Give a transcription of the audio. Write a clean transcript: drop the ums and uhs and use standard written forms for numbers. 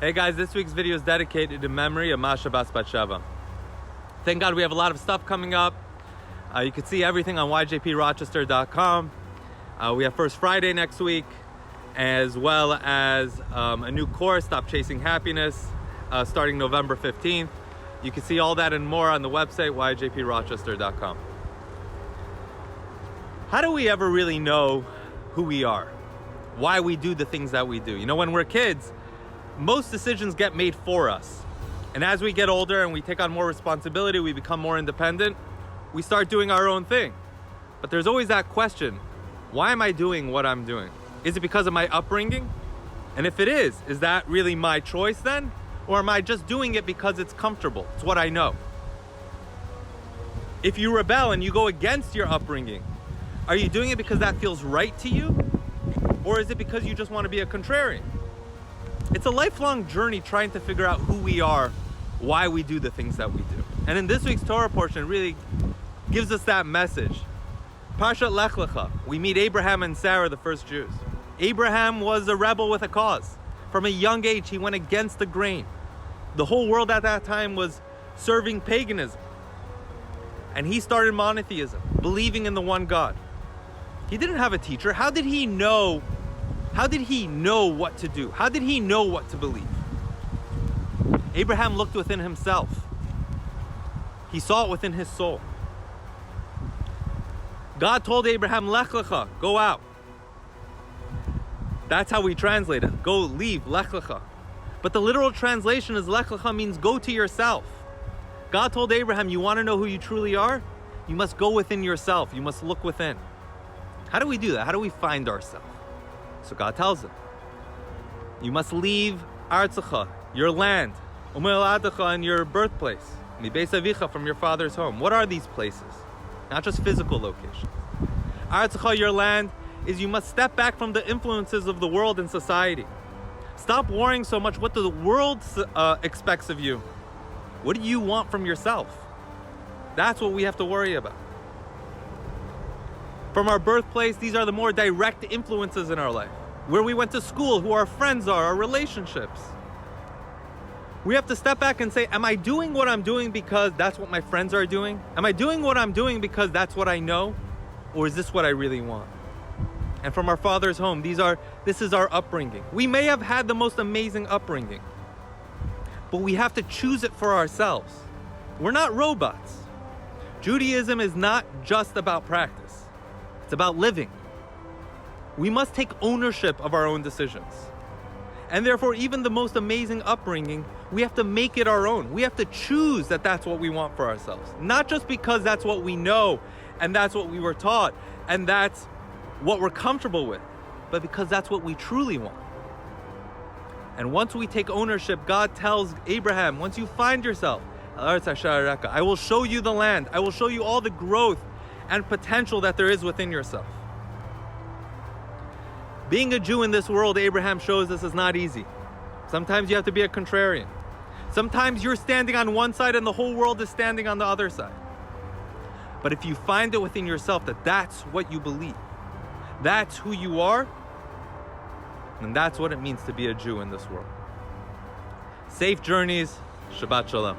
Hey guys, this week's video is dedicated in memory of Masha Bas Batsheva. Thank God we have a lot of stuff coming up. You can see everything on yjprochester.com. We have First Friday next week, as well as a new course, Stop Chasing Happiness, starting November 15th. You can see all that and more on the website, yjprochester.com. How do we ever really know who we are? Why we do the things that we do? You know, when we're kids, most decisions get made for us. And as we get older and we take on more responsibility, we become more independent, we start doing our own thing. But there's always that question, why am I doing what I'm doing? Is it because of my upbringing? And if it is that really my choice then? Or am I just doing it because it's comfortable? It's what I know. If you rebel and you go against your upbringing, are you doing it because that feels right to you? Or is it because you just want to be a contrarian? It's a lifelong journey trying to figure out who we are, why we do the things that we do. And in this week's Torah portion, it really gives us that message. Parshat Lecha, we meet Abraham and Sarah, the first Jews. Abraham was a rebel with a cause. From a young age, he went against the grain. The whole world at that time was serving paganism. And he started monotheism, believing in the one God. He didn't have a teacher. How did he know what to do? How did he know what to believe? Abraham looked within himself. He saw it within his soul. God told Abraham, Lecha, go out. That's how we translate it. Go, leave, Lecha. But the literal translation is Lecha means go to yourself. God told Abraham, you want to know who you truly are? You must go within yourself. You must look within. How do we do that? How do we find ourselves? So God tells him, you must leave Artzacha, your land, Ume'eladecha, and your birthplace, Mibeis Avicha, from your father's home. What are these places? Not just physical locations. Artzacha, your land, is you must step back from the influences of the world and society. Stop worrying so much what the world expects of you. What do you want from yourself? That's what we have to worry about. From our birthplace, these are the more direct influences in our life. Where we went to school, who our friends are, our relationships. We have to step back and say, am I doing what I'm doing because that's what my friends are doing? Am I doing what I'm doing because that's what I know? Or is this what I really want? And from our father's home, this is our upbringing. We may have had the most amazing upbringing, but we have to choose it for ourselves. We're not robots. Judaism is not just about practice. It's about living. We must take ownership of our own decisions. And therefore, even the most amazing upbringing, we have to make it our own. We have to choose that that's what we want for ourselves. Not just because that's what we know and that's what we were taught and that's what we're comfortable with, but because that's what we truly want. And once we take ownership, God tells Abraham, once you find yourself, I will show you the land. I will show you all the growth and potential that there is within yourself. Being a Jew in this world, Abraham shows us, is not easy. Sometimes you have to be a contrarian. Sometimes you're standing on one side and the whole world is standing on the other side. But if you find it within yourself that that's what you believe, that's who you are, then that's what it means to be a Jew in this world. Safe journeys. Shabbat Shalom.